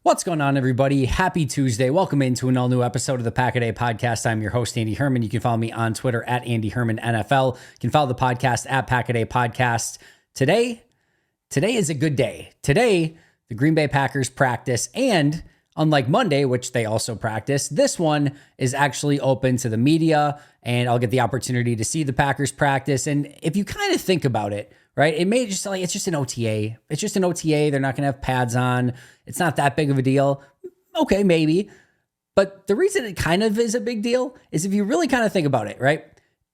What's going on, everybody? Happy Tuesday. Welcome into an all-new episode of the Pack-A-Day Podcast. I'm your host, Andy Herman. You can follow me on Twitter at Andy Herman NFL. You can follow the podcast at Pack-A-Day Podcast. Today is a good day. Today, the Green Bay Packers practice, and unlike Monday, which they also practice, this one is actually open to the media, and I'll get the opportunity to see the Packers practice. And if you kind of think about it, right, it may just like, it's just an OTA. It's just an OTA. They're not going to have pads on. It's not that big of a deal. Okay, maybe. But the reason it kind of is a big deal is if you really kind of think about it, right?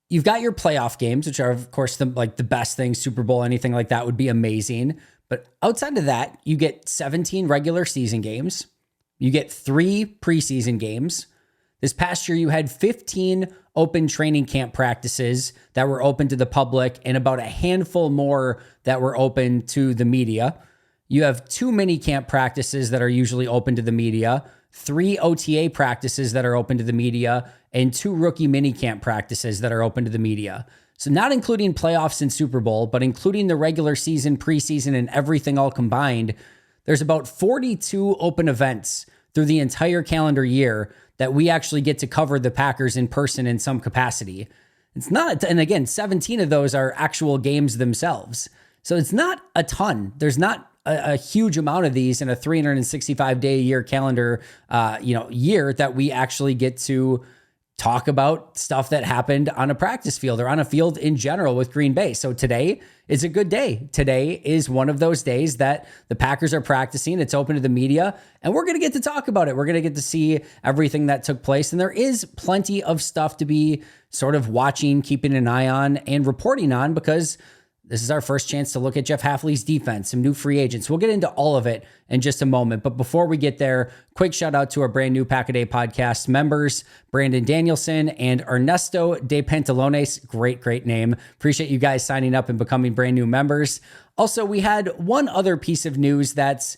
You've got your playoff games, which are, of course, the best thing, Super Bowl, anything like that would be amazing. But outside of that, you get 17 regular season games. You get 3 preseason games. This past year, you had 15 open training camp practices that were open to the public and about a handful more that were open to the media. You have 2 mini camp practices that are usually open to the media, 3 OTA practices that are open to the media, and 2 rookie mini camp practices that are open to the media. So not including playoffs and Super Bowl, but including the regular season, preseason, and everything all combined, there's about 42 open events through the entire calendar year that we actually get to cover the Packers in person in some capacity. It's not, and again, 17 of those are actual games themselves. So it's not a ton. There's not a huge amount of these in a 365-day a year calendar, year that we actually get to talk about stuff that happened on a practice field or on a field in general with Green Bay. So today is a good day. Today is one of those days that the Packers are practicing. It's open to the media, and we're going to get to talk about it. We're going to get to see everything that took place. And there is plenty of stuff to be sort of watching, keeping an eye on, and reporting on, because this is our first chance to look at Jeff Hafley's defense, some new free agents. We'll get into all of it in just a moment. But before we get there, quick shout out to our brand new Pack-A-Day Podcast members, Brandon Danielson and Ernesto De Pantalones. Great name. Appreciate you guys signing up and becoming brand new members. Also, we had one other piece of news that's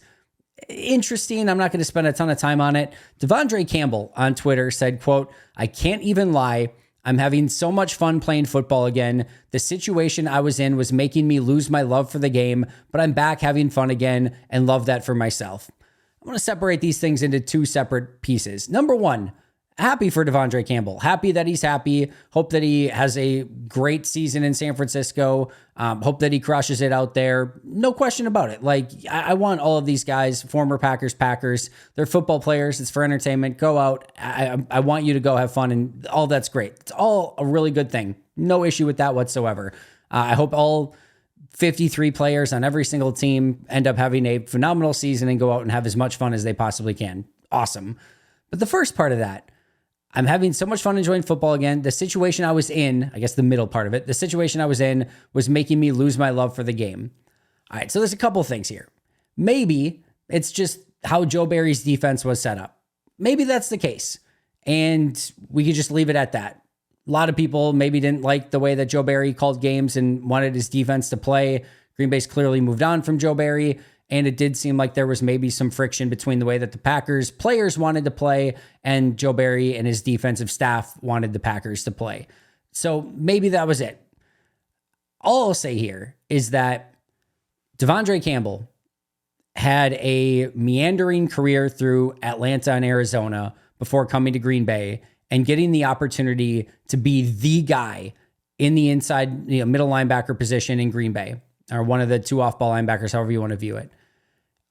interesting. I'm not going to spend a ton of time on it. Devondre Campbell on Twitter said, quote, "I can't even lie. I'm having so much fun playing football again. The situation I was in was making me lose my love for the game, but I'm back having fun again and love that for myself." I want to separate these things into 2 separate pieces. Number one, happy for Devondre Campbell. Happy that he's happy. Hope that he has a great season in San Francisco. Hope that he crushes it out there. No question about it. Like, I want all of these guys, former Packers, they're football players. It's for entertainment. Go out. I want you to go have fun, and all that's great. It's all a really good thing. No issue with that whatsoever. I hope all 53 players on every single team end up having a phenomenal season and go out and have as much fun as they possibly can. Awesome. But the first part of that, I'm having so much fun enjoying football again. The situation I was in, I guess the middle part of it, the situation I was in was making me lose my love for the game. All right, so there's a couple things here. Maybe it's just how Joe Barry's defense was set up. Maybe that's the case, and we could just leave it at that. A lot of people maybe didn't like the way that Joe Barry called games and wanted his defense to play. Green Bay's clearly moved on from Joe Barry, and it did seem like there was maybe some friction between the way that the Packers players wanted to play and Joe Barry and his defensive staff wanted the Packers to play. So maybe that was it. All I'll say here is that Devondre Campbell had a meandering career through Atlanta and Arizona before coming to Green Bay and getting the opportunity to be the guy in the inside, middle linebacker position in Green Bay, or one of the 2 off-ball linebackers, however you want to view it,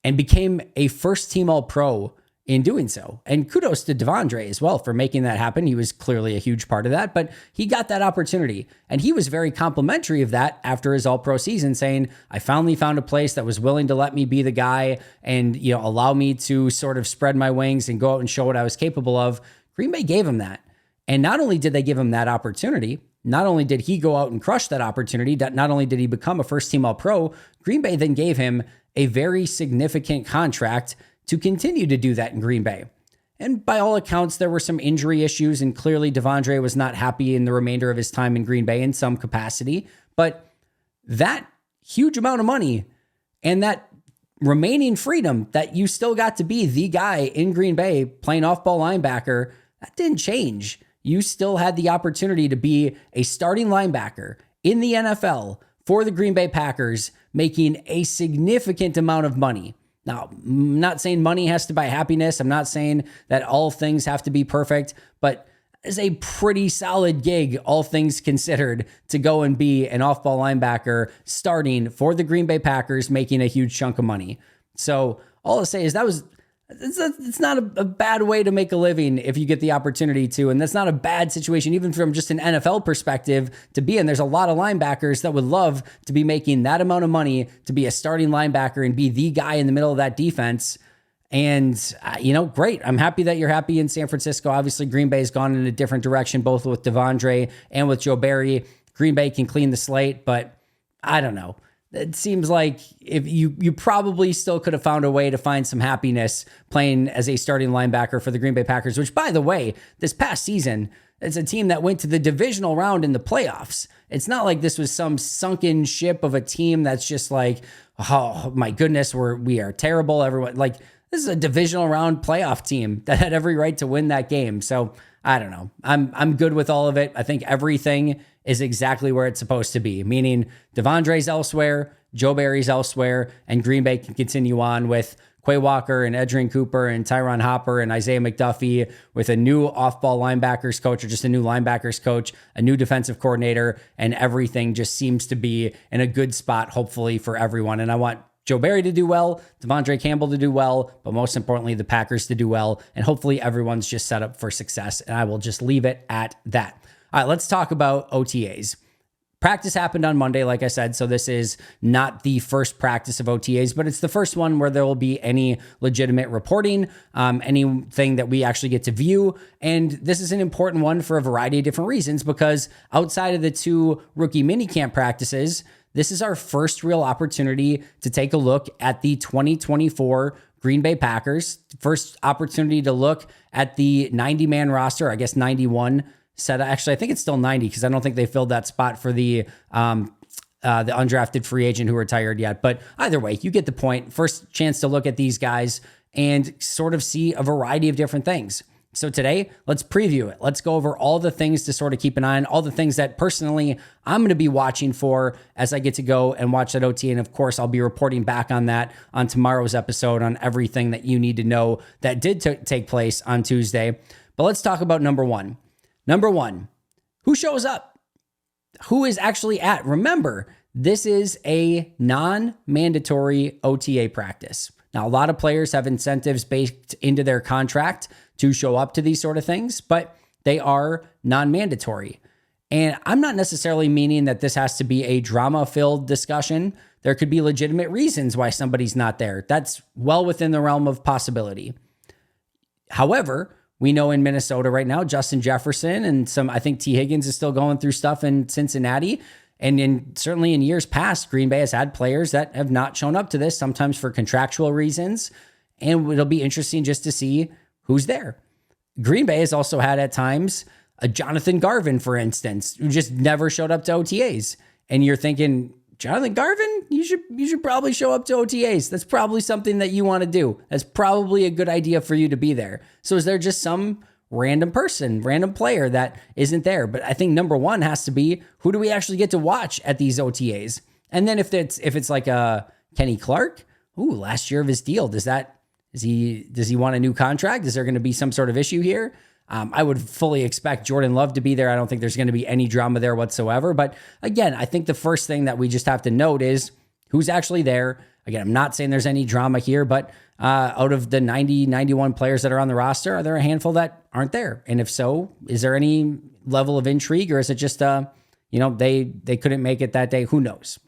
and became a first-team All-Pro in doing so. And kudos to Devondre as well for making that happen. He was clearly a huge part of that, but he got that opportunity. And he was very complimentary of that after his All-Pro season, saying, "I finally found a place that was willing to let me be the guy and, allow me to sort of spread my wings and go out and show what I was capable of." Green Bay gave him that. And not only did they give him that opportunity, not only did he go out and crush that opportunity, not only did he become a first-team All-Pro, Green Bay then gave him a very significant contract to continue to do that in Green Bay. And by all accounts, there were some injury issues, and clearly Devondre was not happy in the remainder of his time in Green Bay in some capacity. But that huge amount of money and that remaining freedom that you still got to be the guy in Green Bay playing off-ball linebacker, that didn't change. You still had the opportunity to be a starting linebacker in the NFL for the Green Bay Packers, making a significant amount of money. Now, I'm not saying money has to buy happiness. I'm not saying that all things have to be perfect, but it's a pretty solid gig, all things considered, to go and be an off-ball linebacker starting for the Green Bay Packers, making a huge chunk of money. So all I'll say is it's not a bad way to make a living if you get the opportunity to. And that's not a bad situation, even from just an NFL perspective, to be in. There's a lot of linebackers that would love to be making that amount of money to be a starting linebacker and be the guy in the middle of that defense. And, great. I'm happy that you're happy in San Francisco. Obviously, Green Bay's gone in a different direction, both with Devondre and with Joe Barry. Green Bay can clean the slate, but I don't know. It seems like if you probably still could have found a way to find some happiness playing as a starting linebacker for the Green Bay Packers, which, by the way, this past season, it's a team that went to the divisional round in the playoffs. It's not like this was some sunken ship of a team that's just like, oh my goodness, we are terrible. Everyone, like, this is a divisional round playoff team that had every right to win that game. So I don't know. I'm good with all of it. I think everything is exactly where it's supposed to be, meaning Devondre's elsewhere, Joe Barry's elsewhere, and Green Bay can continue on with Quay Walker and Edgerrin Cooper and Tyron Hopper and Isaiah McDuffie with a new off-ball linebackers coach, or just a new linebackers coach, a new defensive coordinator, and everything just seems to be in a good spot, hopefully, for everyone. And I want Joe Barry to do well, Devondre Campbell to do well, but most importantly, the Packers to do well. And hopefully everyone's just set up for success. And I will just leave it at that. All right, let's talk about OTAs. Practice happened on Monday, like I said, so this is not the first practice of OTAs, but it's the first one where there will be any legitimate reporting, anything that we actually get to view. And this is an important one for a variety of different reasons, because outside of the 2 rookie minicamp practices, this is our first real opportunity to take a look at the 2024 Green Bay Packers. First opportunity to look at the 90-man roster, I guess 91 set. Actually, I think it's still 90 because I don't think they filled that spot for the undrafted free agent who retired yet. But either way, you get the point. First chance to look at these guys and sort of see a variety of different things. So today, let's preview it. Let's go over all the things to sort of keep an eye on, all the things that personally I'm going to be watching for as I get to go and watch that OTA. And of course, I'll be reporting back on that on tomorrow's episode on everything that you need to know that did take place on Tuesday. But let's talk about number one. Number one, who shows up? Who is actually at? Remember, this is a non-mandatory OTA practice. Now, a lot of players have incentives baked into their contract to show up to these sort of things, but they are non-mandatory. And I'm not necessarily meaning that this has to be a drama-filled discussion. There could be legitimate reasons why somebody's not there. That's well within the realm of possibility. However, we know in Minnesota right now, Justin Jefferson and I think T. Higgins is still going through stuff in Cincinnati. And certainly in years past, Green Bay has had players that have not shown up to this, sometimes for contractual reasons. And it'll be interesting just to see who's there. Green Bay has also had at times a Jonathan Garvin, for instance, who just never showed up to OTAs. And you're thinking, Jonathan Garvin, you should probably show up to OTAs. That's probably something that you want to do. That's probably a good idea for you to be there. So is there just some random person, random player that isn't there? But I think number one has to be, who do we actually get to watch at these OTAs? And then if it's like a Kenny Clark, last year of his deal, does he want a new contract? Is there going to be some sort of issue here? I would fully expect Jordan Love to be there. I don't think there's going to be any drama there whatsoever. But again, I think the first thing that we just have to note is who's actually there. Again, I'm not saying there's any drama here, but out of the 90, 91 players that are on the roster, are there a handful that aren't there? And if so, is there any level of intrigue, or is it just, they couldn't make it that day? Who knows?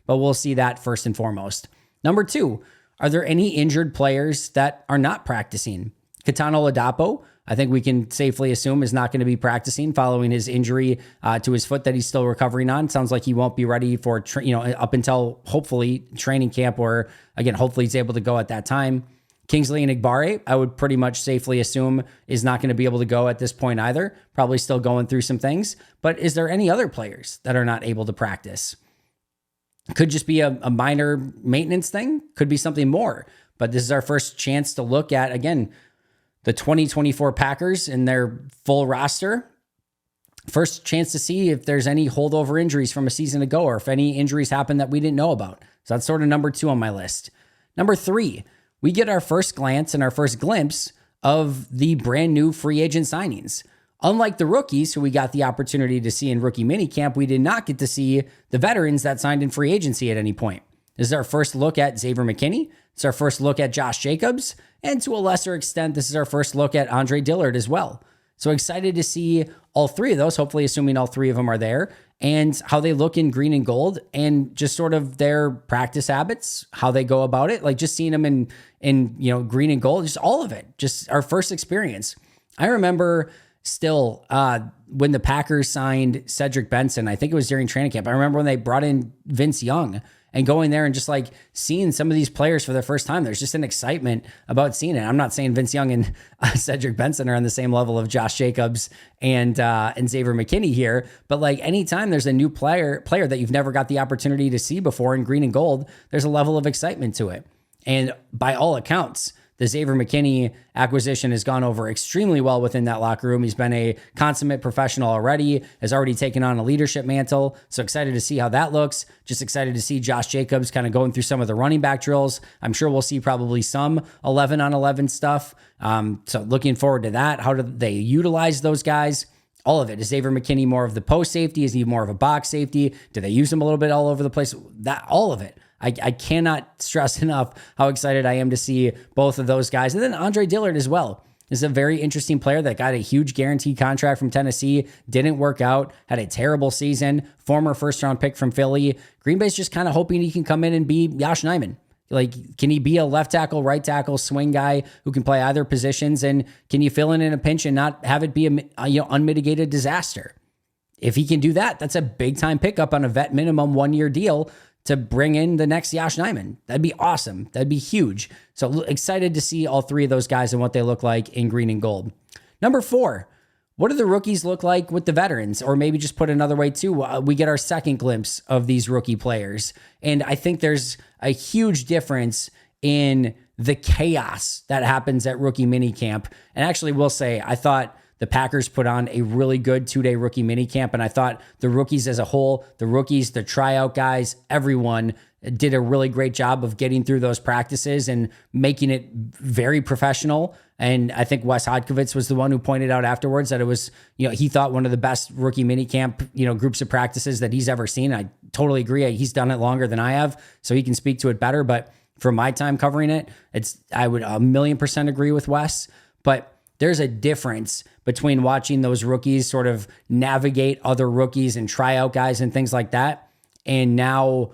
But we'll see that first and foremost. Number two, are there any injured players that are not practicing? Kitano Ladapo, I think we can safely assume, is not going to be practicing following his injury to his foot that he's still recovering on. Sounds like he won't be ready for, up until hopefully training camp, or again, hopefully he's able to go at that time. Kingsley Enagbare, I would pretty much safely assume, is not going to be able to go at this point either. Probably still going through some things. But is there any other players that are not able to practice? Could just be a minor maintenance thing. Could be something more. But this is our first chance to look at, again, the 2024 Packers and their full roster. First chance to see if there's any holdover injuries from a season ago, or if any injuries happen that we didn't know about. So that's sort of number two on my list. Number 3, we get our first glance and our first glimpse of the brand new free agent signings. Unlike the rookies who we got the opportunity to see in rookie minicamp, we did not get to see the veterans that signed in free agency at any point. This is our first look at Xavier McKinney. It's our first look at Josh Jacobs. And to a lesser extent, this is our first look at Andre Dillard as well. So excited to see all 3 of those, hopefully assuming all 3 of them are there, and how they look in green and gold, and just sort of their practice habits, how they go about it. Like just seeing them in green and gold, just all of it, just our first experience. I remember still when the Packers signed Cedric Benson, I think it was during training camp. I remember when they brought in Vince Young and going there and just like seeing some of these players for the first time. There's just an excitement about seeing it. I'm not saying Vince Young and Cedric Benson are on the same level of Josh Jacobs and Xavier McKinney here, but like anytime there's a new player that you've never got the opportunity to see before in green and gold, there's a level of excitement to it. And by all accounts, the Xavier McKinney acquisition has gone over extremely well within that locker room. He's been a consummate professional already, has already taken on a leadership mantle. So excited to see how that looks. Just excited to see Josh Jacobs kind of going through some of the running back drills. I'm sure we'll see probably some 11 on 11 stuff. So looking forward to that. How do they utilize those guys? All of it. Is Xavier McKinney more of the post safety? Is he more of a box safety? Do they use him a little bit all over the place? All of it. I cannot stress enough how excited I am to see both of those guys. And then Andre Dillard as well. This is a very interesting player that got a huge guaranteed contract from Tennessee, didn't work out, had a terrible season, former first-round pick from Philly. Green Bay's just kind of hoping he can come in and be Josh Nijman. Like, can he be a left tackle, right tackle, swing guy who can play either positions? And can you fill in a pinch and not have it be a unmitigated disaster? If he can do that, that's a big-time pickup on a vet minimum 1-year deal to bring in the next Josh Nijman. That'd be awesome. That'd be huge. So excited to see all 3 of those guys and what they look like in green and gold. Number 4, what do the rookies look like with the veterans? Or maybe just put another way too, we get our second glimpse of these rookie players. And I think there's a huge difference in the chaos that happens at rookie minicamp. And actually will say, I thought the Packers put on a really good 2-day rookie minicamp, and I thought the rookies as a whole, the rookies, the tryout guys, everyone did a really great job of getting through those practices and making it very professional. And I think Wes Hodkiewicz was the one who pointed out afterwards that it was, he thought one of the best rookie minicamp, groups of practices that he's ever seen. I totally agree. He's done it longer than I have, so he can speak to it better. But for my time covering it, I would 1,000,000% agree with Wes. But there's a difference between watching those rookies sort of navigate other rookies and tryout guys and things like that, and now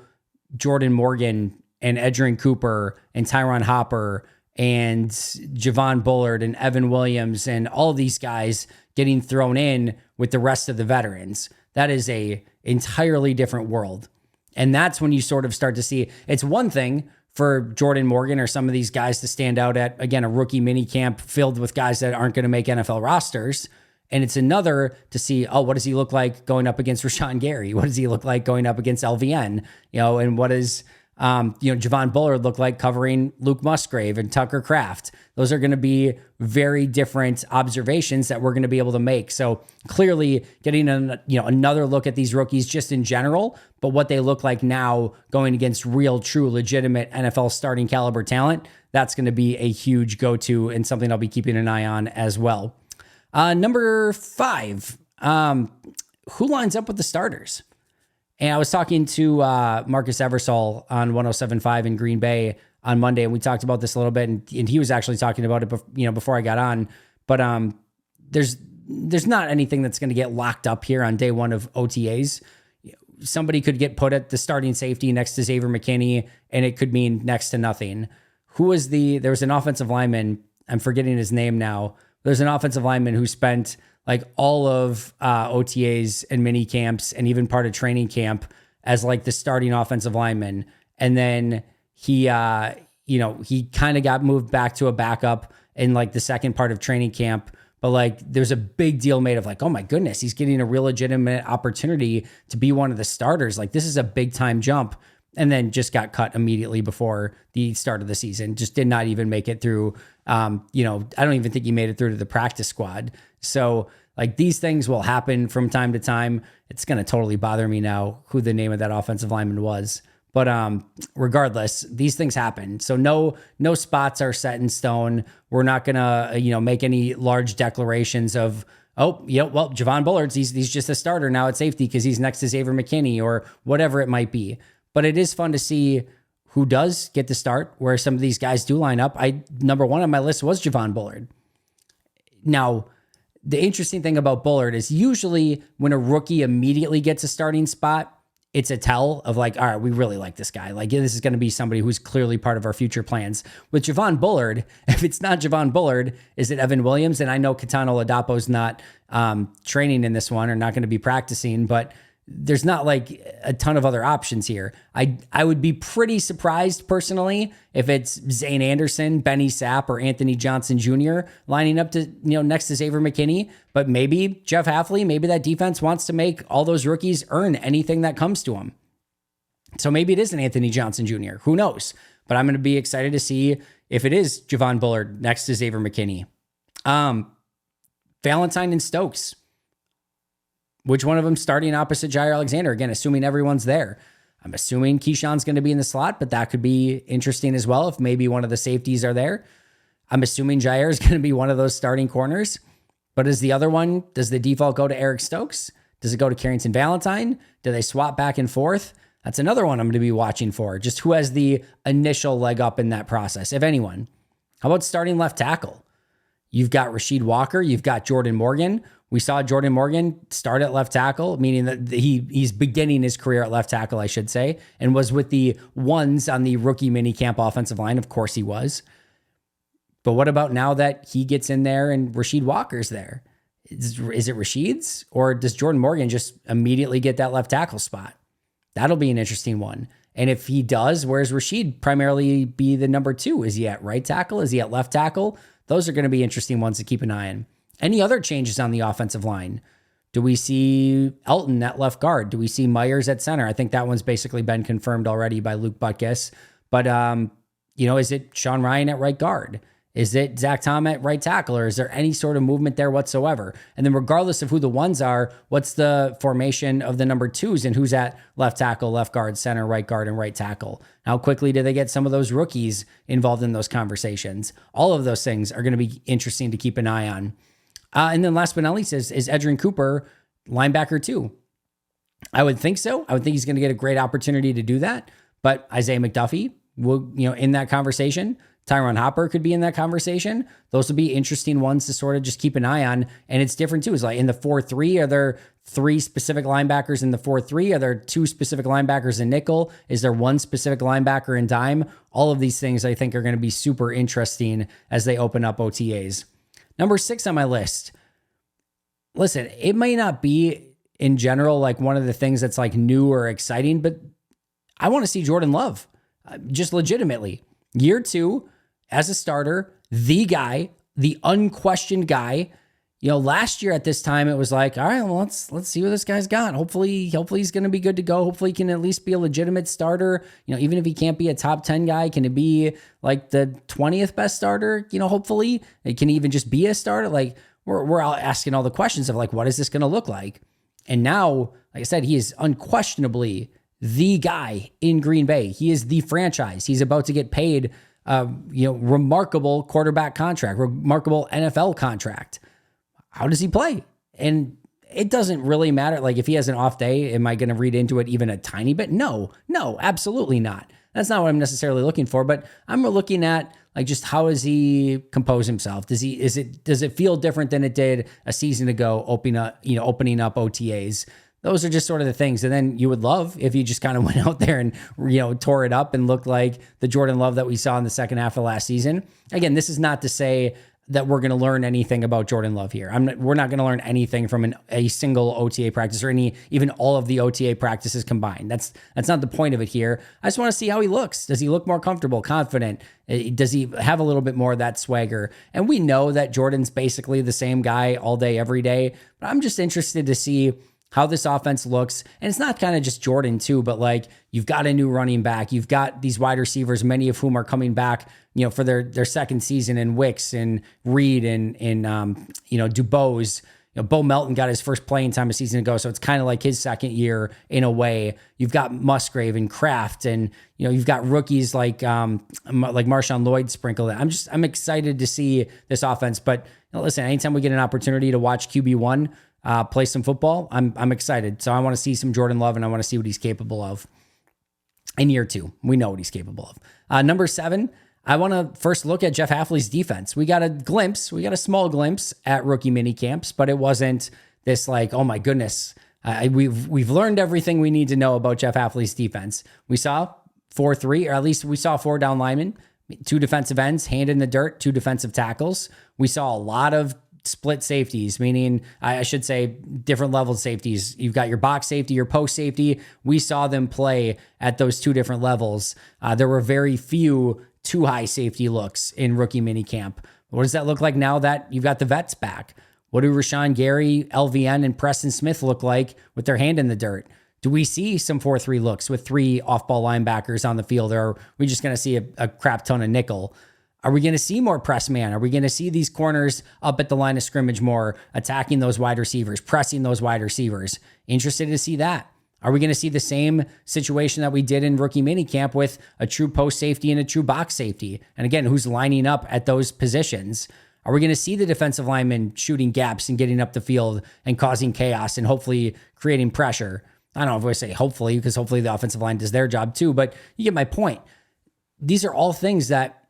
Jordan Morgan and Edgerrin Cooper and Tyron Hopper and Javon Bullard and Evan Williams and all these guys getting thrown in with the rest of the veterans. That is a entirely different world. And that's when you sort of start to see, it's one thing for Jordan Morgan or some of these guys to stand out at, again, a rookie mini camp filled with guys that aren't going to make NFL rosters. And it's another to see, what does he look like going up against Rashawn Gary? What does he look like going up against LVN? And what does, Javon Bullard look like covering Luke Musgrave and Tucker Kraft? Those are going to be very different observations that we're going to be able to make. So clearly getting another look at these rookies just in general, but what they look like now going against real, true, legitimate NFL starting caliber talent, that's going to be a huge go-to and something I'll be keeping an eye on as well. Number 5, who lines up with the starters? And I was talking to Marcus Eversole on 107.5 in Green Bay on Monday, and we talked about this a little bit, and he was actually talking about it before I got on. But there's not anything that's going to get locked up here on day one of OTAs. Somebody could get put at the starting safety next to Xavier McKinney, and it could mean next to nothing. There was an offensive lineman, I'm forgetting his name now. There's an offensive lineman who spent like all of OTAs and mini camps and even part of training camp as like the starting offensive lineman. And then he kind of got moved back to a backup in like the second part of training camp. But like, there's a big deal made of like, oh my goodness, he's getting a real legitimate opportunity to be one of the starters. Like, this is a big time jump. And then just got cut immediately before the start of the season. Just did not even make it through. I don't even think he made it through to the practice squad. So like, these things will happen from time to time. It's going to totally bother me now who the name of that offensive lineman was. But regardless, these things happen. So no spots are set in stone. We're not gonna make any large declarations of, well, Javon Bullard's he's just a starter now at safety because he's next to Xavier McKinney or whatever it might be. But it is fun to see who does get the start, where some of these guys do line up. Number one on my list was Javon Bullard. Now, the interesting thing about Bullard is usually when a rookie immediately gets a starting spot, it's a tell of like, all right, we really like this guy. Like, this is going to be somebody who's clearly part of our future plans. With Javon Bullard, if it's not Javon Bullard, is it Evan Williams? And I know Katano Ladapo's not training in this one or not going to be practicing, but there's not like a ton of other options here. I would be pretty surprised personally if it's Zane Anderson, Benny Sapp, or Anthony Johnson Jr. lining up to, next to Xavier McKinney. But maybe Jeff Hafley, maybe that defense wants to make all those rookies earn anything that comes to them. So maybe it isn't Anthony Johnson Jr. Who knows? But I'm going to be excited to see if it is Javon Bullard next to Xavier McKinney. Valentine and Stokes. Which one of them starting opposite Jair Alexander? Again, assuming everyone's there. I'm assuming Keyshawn's going to be in the slot, but that could be interesting as well if maybe one of the safeties are there. I'm assuming Jair is going to be one of those starting corners. But is the other one, does the default go to Eric Stokes? Does it go to Carrington Valentine? Do they swap back and forth? That's another one I'm going to be watching for. Just who has the initial leg up in that process, if anyone. How about starting left tackle? You've got Rasheed Walker. You've got Jordan Morgan. We saw Jordan Morgan start at left tackle, meaning that he's beginning his career at left tackle, I should say, and was with the ones on the rookie mini camp offensive line. Of course he was. But what about now that he gets in there and Rasheed Walker's there? Is it Rasheed's, or does Jordan Morgan just immediately get that left tackle spot? That'll be an interesting one. And if he does, where's Rasheed primarily be the number 2? Is he at right tackle? Is he at left tackle? Those are going to be interesting ones to keep an eye on. Any other changes on the offensive line? Do we see Elton at left guard? Do we see Myers at center? I think that one's basically been confirmed already by Luke Butkus. But, is it Sean Ryan at right guard? Is it Zach Tom at right tackle? Or is there any sort of movement there whatsoever? And then regardless of who the ones are, what's the formation of the number 2s and who's at left tackle, left guard, center, right guard, and right tackle? How quickly do they get some of those rookies involved in those conversations? All of those things are going to be interesting to keep an eye on. And then last but not least is Edgerrin Cooper linebacker 2? I would think so. I would think he's going to get a great opportunity to do that. But Isaiah McDuffie will, in that conversation. Tyron Hopper could be in that conversation. Those will be interesting ones to sort of just keep an eye on. And it's different too. It's like in the 4-3, are there 3 specific linebackers in the 4-3? Are there 2 specific linebackers in nickel? Is there 1 specific linebacker in dime? All of these things I think are going to be super interesting as they open up OTAs. Number 6 on my list. Listen, it may not be in general like one of the things that's like new or exciting, but I want to see Jordan Love just legitimately. Year 2 as a starter, the guy, the unquestioned guy. Last year at this time, it was like, all right, well, let's see what this guy's got. Hopefully he's going to be good to go. Hopefully he can at least be a legitimate starter. Even if he can't be a top 10 guy, can it be like the 20th best starter? Hopefully it can even just be a starter. Like we're all asking all the questions of like, what is this going to look like? And now, like I said, he is unquestionably the guy in Green Bay. He is the franchise. He's about to get paid, remarkable quarterback contract, remarkable NFL contract. How does he play? And it doesn't really matter. Like if he has an off day, am I going to read into it even a tiny bit? No, absolutely not. That's not what I'm necessarily looking for, but I'm looking at like just how does he compose himself? Does it feel different than it did a season ago opening up OTAs? Those are just sort of the things. And then you would love if you just kind of went out there and, tore it up and looked like the Jordan Love that we saw in the second half of last season. Again, this is not to say that we're going to learn anything about Jordan Love here. We're not going to learn anything from a single OTA practice or even all of the OTA practices combined. That's not the point of it here. I just want to see how he looks. Does he look more comfortable, confident? Does he have a little bit more of that swagger? And we know that Jordan's basically the same guy all day, every day, but I'm just interested to see how this offense looks. And it's not kind of just Jordan too, but like you've got a new running back. You've got these wide receivers, many of whom are coming back, for their second season, in Wicks and Reed and Dubose. Bo Melton got his first playing time a season ago, so it's kind of like his second year in a way. You've got Musgrave and Kraft, and you've got rookies like Marshawn Lloyd sprinkled in. I'm excited to see this offense. But listen, anytime we get an opportunity to watch QB1 play some football, I'm excited. So I want to see some Jordan Love, and I want to see what he's capable of in year 2. We know what he's capable of. Number 7. I want to first look at Jeff Hafley's defense. We got a small glimpse at rookie mini camps, but it wasn't this like, oh my goodness, we've learned everything we need to know about Jeff Hafley's defense. We saw 4-3, or at least we saw 4 down linemen, 2 defensive ends, hand in the dirt, 2 defensive tackles. We saw a lot of split safeties, meaning I should say different level safeties. You've got your box safety, your post safety. We saw them play at those 2 different levels. There were very few too high safety looks in rookie minicamp. What does that look like now that you've got the vets back? What do Rashawn Gary, LVN, and Preston Smith look like with their hand in the dirt? Do we see some 4-3 looks with 3 off-ball linebackers on the field, or are we just going to see a crap ton of nickel? Are we going to see more press man? Are we going to see these corners up at the line of scrimmage more, attacking those wide receivers, pressing those wide receivers? Interested to see that. Are we going to see the same situation that we did in rookie minicamp with a true post safety and a true box safety? And again, who's lining up at those positions? Are we going to see the defensive linemen shooting gaps and getting up the field and causing chaos and hopefully creating pressure? I don't know if I say hopefully, because hopefully the offensive line does their job too, but you get my point. These are all things that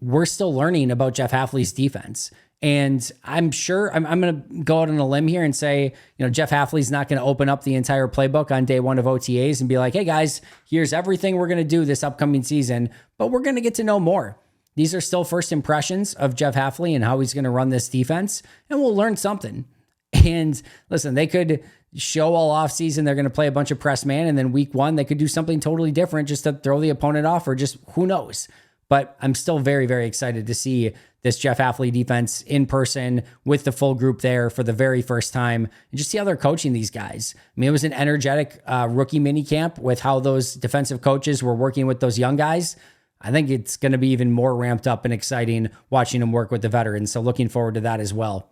we're still learning about Jeff Hafley's defense. And I'm sure I'm going to go out on a limb here and say, Jeff Hafley's not going to open up the entire playbook on day 1 of OTAs and be like, hey guys, here's everything we're going to do this upcoming season, but we're going to get to know more. These are still first impressions of Jeff Hafley and how he's going to run this defense, and we'll learn something. And listen, they could show all offseason they're going to play a bunch of press man, and then week 1 they could do something totally different just to throw the opponent off, or just who knows. But I'm still very, very excited to see this Jeff Hafley defense in person with the full group there for the very first time, and just see how they're coaching these guys. I mean, it was an energetic rookie minicamp with how those defensive coaches were working with those young guys. I think it's going to be even more ramped up and exciting watching them work with the veterans. So looking forward to that as well.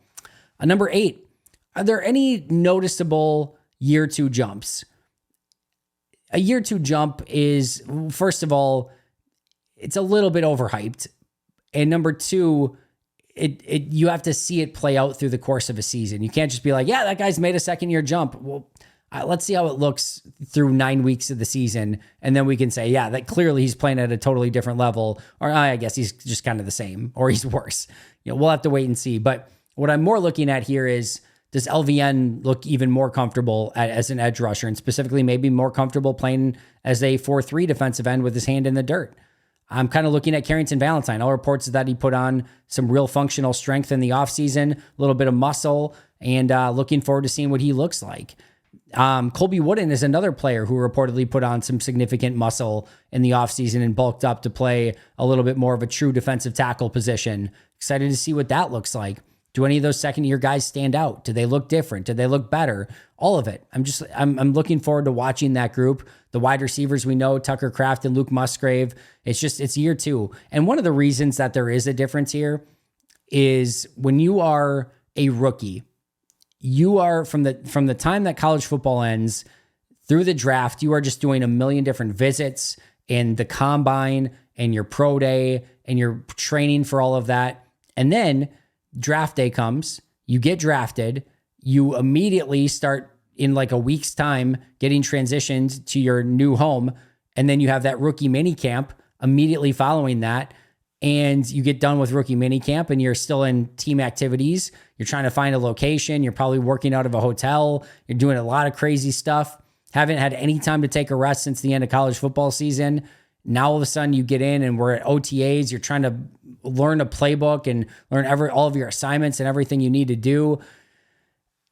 Number 8, are there any noticeable year 2 jumps? A year 2 jump is, first of all, it's a little bit overhyped. And number 2, you have to see it play out through the course of a season. You can't just be like, yeah, that guy's made a second-year jump. Well, let's see how it looks through 9 weeks of the season. And then we can say, yeah, that clearly he's playing at a totally different level. Or I guess he's just kind of the same, or he's worse. We'll have to wait and see. But what I'm more looking at here is, does LVN look even more comfortable as an edge rusher, and specifically maybe more comfortable playing as a 4-3 defensive end with his hand in the dirt? I'm kind of looking at Carrington Valentine. All reports is that he put on some real functional strength in the offseason, a little bit of muscle, and looking forward to seeing what he looks like. Colby Wooden is another player who reportedly put on some significant muscle in the offseason and bulked up to play a little bit more of a true defensive tackle position. Excited to see what that looks like. Do any of those second-year guys stand out? Do they look different? Do they look better? All of it. I'm looking forward to watching that group. The wide receivers we know, Tucker Kraft and Luke Musgrave. It's year 2. And one of the reasons that there is a difference here is when you are a rookie, you are from the time that college football ends through the draft, you are just doing a million different visits and the combine and your pro day and your training for all of that. And then draft day comes, you get drafted, you immediately start in like a week's time getting transitioned to your new home. And then you have that rookie mini camp immediately following that. And you get done with rookie mini camp and you're still in team activities. You're trying to find a location. You're probably working out of a hotel. You're doing a lot of crazy stuff. Haven't had any time to take a rest since the end of college football season. Now all of a sudden you get in and we're at OTAs. You're trying to learn a playbook and learn all of your assignments and everything you need to do.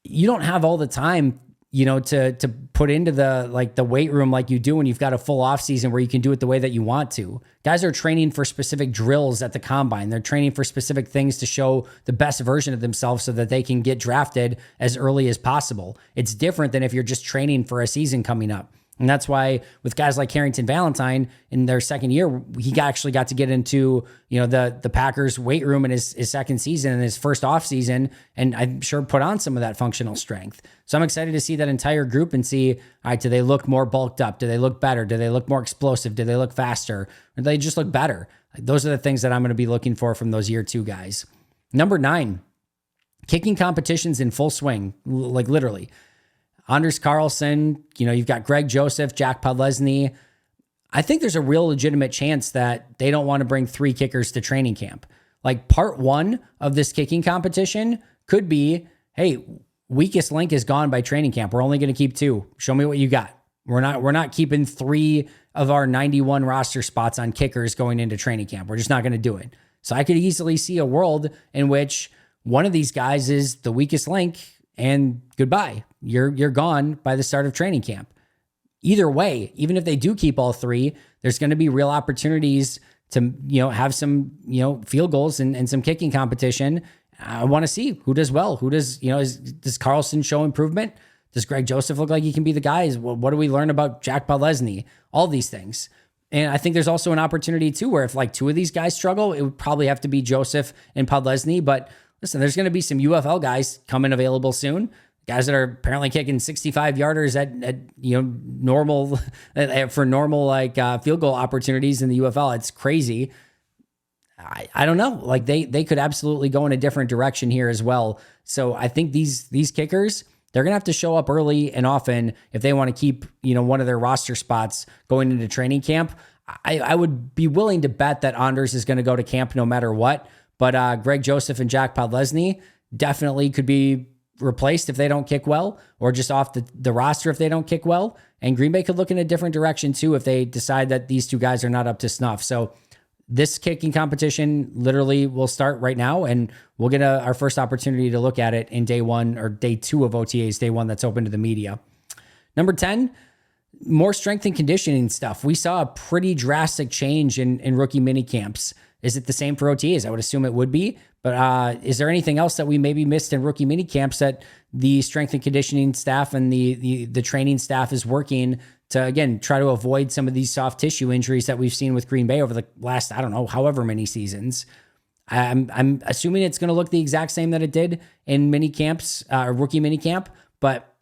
You don't have all the time, to put into the weight room like you do when you've got a full off season where you can do it the way that you want to. Guys are training for specific drills at the combine. They're training for specific things to show the best version of themselves so that they can get drafted as early as possible. It's different than if you're just training for a season coming up. And that's why with guys like Harrington Valentine in their second year, he actually got to get into, the Packers weight room in his second season and his first off season. And I'm sure put on some of that functional strength. So I'm excited to see that entire group and see, all right, do they look more bulked up? Do they look better? Do they look more explosive? Do they look faster? Or do they just look better? Those are the things that I'm going to be looking for from those year 2 guys. Number 9, kicking competitions in full swing, like literally. Anders Carlson, you've got Greg Joseph, Jack Podlesny. I think there's a real legitimate chance that they don't want to bring 3 kickers to training camp. Like part 1 of this kicking competition could be, hey, weakest link is gone by training camp. We're only going to keep 2. Show me what you got. We're not keeping 3 of our 91 roster spots on kickers going into training camp. We're just not going to do it. So I could easily see a world in which one of these guys is the weakest link and goodbye. You're gone by the start of training camp. Either way, even if they do keep all 3, there's going to be real opportunities to, have some, field goals and some kicking competition. I want to see who does well. Who does, does Carlson show improvement? Does Greg Joseph look like he can be the guy? What do we learn about Jack Podlesny? All these things. And I think there's also an opportunity too, where if like 2 of these guys struggle, it would probably have to be Joseph and Podlesny. But listen, there's going to be some UFL guys coming available soon. Guys that are apparently kicking 65-yarders at normal for normal field goal opportunities in the UFL. It's crazy. I don't know. Like they could absolutely go in a different direction here as well. So I think these kickers, they're gonna have to show up early and often if they want to keep one of their roster spots going into training camp. I would be willing to bet that Anders is going to go to camp no matter what. But Greg Joseph and Jack Podlesny definitely could be replaced if they don't kick well, or just off the roster if they don't kick well. And Green Bay could look in a different direction too if they decide that these 2 guys are not up to snuff. So this kicking competition literally will start right now, and we'll get our first opportunity to look at it in day 1 or day 2 of OTAs, day 1 that's open to the media. Number 10, more strength and conditioning stuff. We saw a pretty drastic change in rookie mini camps. Is it the same for OTAs? I would assume it would be. But is there anything else that we maybe missed in rookie mini camps that the strength and conditioning staff and the training staff is working to, again, try to avoid some of these soft tissue injuries that we've seen with Green Bay over the last, I don't know, however many seasons? I'm assuming it's going to look the exact same that it did in mini camps, rookie mini camp, but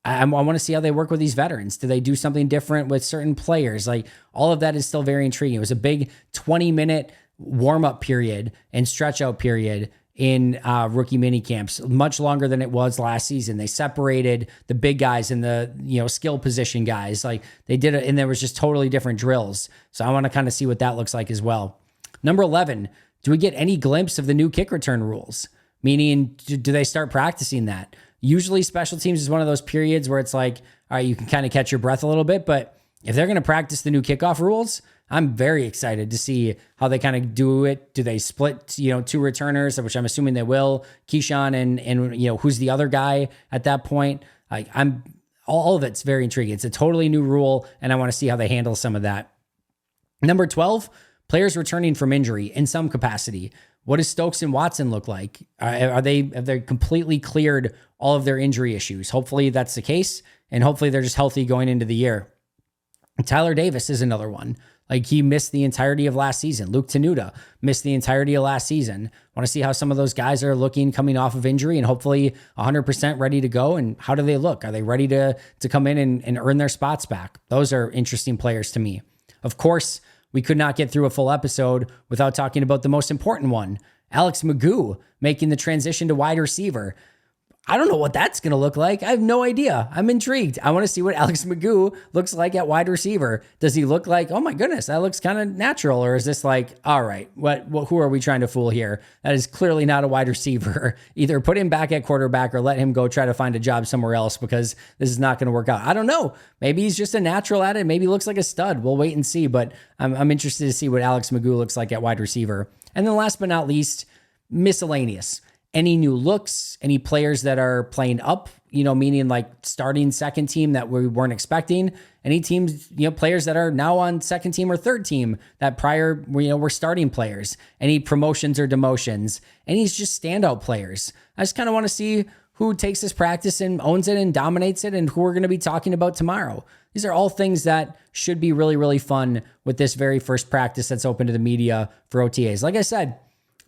I want to see how they work with these veterans. Do they do something different with certain players? Like all of that is still very intriguing. It was a big 20-minute warm-up period and stretch-out period in rookie mini camps, much longer than it was last season. They separated the big guys and the skill position guys. Like they did it, and there was just totally different drills. So I want to kind of see what that looks like as well. Number 11, do we get any glimpse of the new kick return rules? Meaning, do they start practicing that? Usually special teams is one of those periods where it's like, all right, you can kind of catch your breath a little bit, but if they're going to practice the new kickoff rules, I'm very excited to see how they kind of do it. Do they split, 2 returners, which I'm assuming they will, Keyshawn and who's the other guy at that point? Like all of it's very intriguing. It's a totally new rule, and I want to see how they handle some of that. Number 12, players returning from injury in some capacity. What does Stokes and Watson look like? Have they completely cleared all of their injury issues? Hopefully that's the case, and hopefully they're just healthy going into the year. Tyler Davis is another one. Like he missed the entirety of last season. Luke Tenuta missed the entirety of last season. Want to see how some of those guys are looking coming off of injury and hopefully 100% ready to go. And how do they look? Are they ready to come in and earn their spots back? Those are interesting players to me. Of course, we could not get through a full episode without talking about the most important one, Alex Magoo making the transition to wide receiver. I don't know what that's going to look like. I have no idea. I'm intrigued. I want to see what Alex Magoo looks like at wide receiver. Does he look like, oh my goodness, that looks kind of natural? Or is this like, all right, who are we trying to fool here? That is clearly not a wide receiver. Either put him back at quarterback or let him go try to find a job somewhere else because this is not going to work out. I don't know. Maybe he's just a natural at it. Maybe he looks like a stud. We'll wait and see. But I'm interested to see what Alex Magoo looks like at wide receiver. And then last but not least, miscellaneous. Any new looks, any players that are playing up, meaning like starting second team that we weren't expecting, any teams, players that are now on second team or third team that prior, were starting players, any promotions or demotions, any just standout players. I just kind of want to see who takes this practice and owns it and dominates it and who we're going to be talking about tomorrow. These are all things that should be really, really fun with this very first practice that's open to the media for OTAs. Like I said,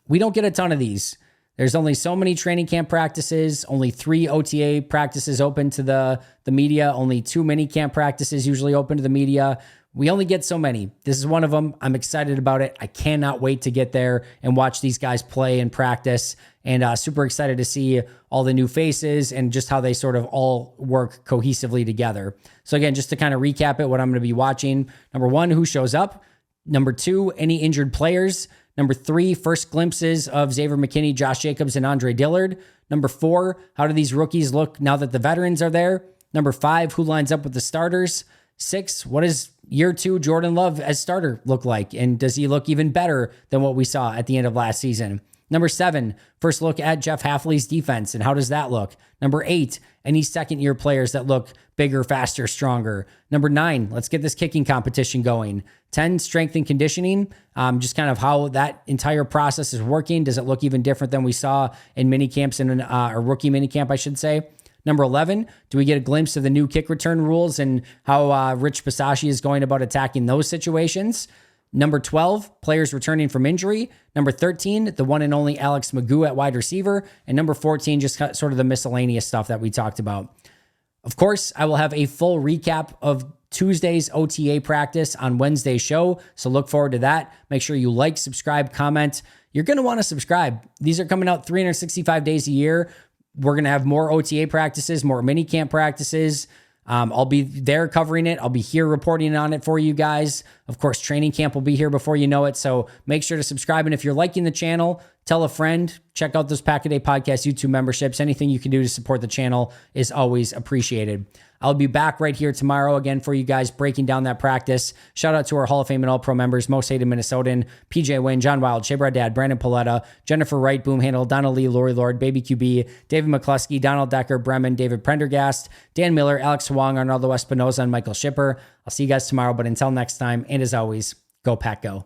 we don't get a ton of these. There's only so many training camp practices, only 3 OTA practices open to the media, only 2 mini camp practices usually open to the media. We only get so many. This is one of them. I'm excited about it. I cannot wait to get there and watch these guys play and practice, and super excited to see all the new faces and just how they sort of all work cohesively together. So again, just to kind of recap it, what I'm going to be watching. Number 1, who shows up. Number 2, any injured players. Number 3, first glimpses of Xavier McKinney, Josh Jacobs, and Andre Dillard. Number 4, how do these rookies look now that the veterans are there? Number 5, who lines up with the starters? 6, what does year 2 Jordan Love as starter look like? And does he look even better than what we saw at the end of last season? Number 7, first look at Jeff Hafley's defense and how does that look? Number 8, any second-year players that look bigger, faster, stronger. Number 9, let's get this kicking competition going. 10, strength and conditioning, just kind of how that entire process is working. Does it look even different than we saw in mini camps, in a rookie mini camp, I should say? Number 11, do we get a glimpse of the new kick return rules and how Rich Bisaccia is going about attacking those situations? Number 12, players returning from injury. Number 13, the one and only Alex Magoo at wide receiver. And number 14, just sort of the miscellaneous stuff that we talked about. Of course, I will have a full recap of Tuesday's OTA practice on Wednesday's show, so look forward to that. Make sure you like, subscribe, comment. You're going to want to subscribe. These are coming out 365 days a year. We're going to have more OTA practices, more mini camp practices. I'll be there covering it. I'll be here reporting on it for you guys. Of course, training camp will be here before you know it. So make sure to subscribe. And if you're liking the channel, tell a friend. Check out those Pack a Day Podcast YouTube memberships. Anything you can do to support the channel is always appreciated. I'll be back right here tomorrow again for you guys, breaking down that practice. Shout out to our Hall of Fame and All-Pro members, Most Hated Minnesotan, PJ Wynn, John Wild, Shea Dad, Brandon Paletta, Jennifer Wright, Boom Handle, Donna Lee, Lori Lord, Baby QB, David McCluskey, Donald Decker, Bremen, David Prendergast, Dan Miller, Alex Wong, Arnaldo Espinoza, and Michael Shipper. I'll see you guys tomorrow, but until next time, and as always, go Pack Go.